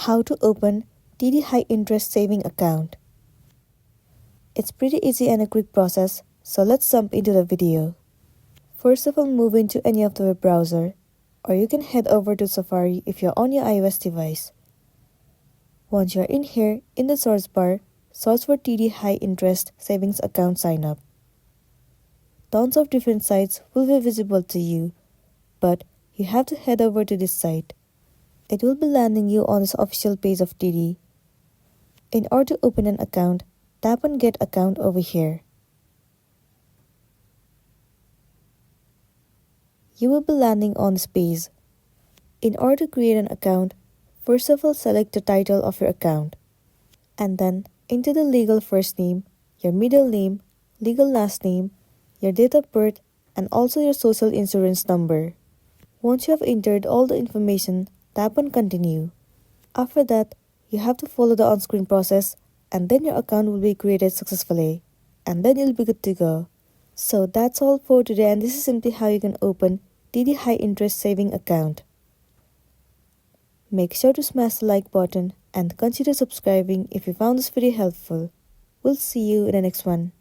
How to open TD High Interest Saving Account. It's pretty easy and a quick process, so let's jump into the video. First of all, move into any of the web browser, or you can head over to Safari if you're on your iOS device. Once you're in here, in the search bar, search for TD High Interest Savings Account Sign Up. Tons of different sites will be visible to you, but you have to head over to this site. It will be landing you on this official page of TD. In order to open an account, tap on Get Account over here. You will be landing on this page. In order to create an account, first of all select the title of your account, and then enter the legal first name, your middle name, legal last name, your date of birth, and also your social insurance number. Once you have entered all the information, tap on Continue. After that, you have to follow the on-screen process, and then your account will be created successfully, and then you'll be good to go. So that's all for today, and this is simply how you can open TD High Interest Saving Account. Make sure to smash the like button and consider subscribing if you found this video helpful. We'll see you in the next one.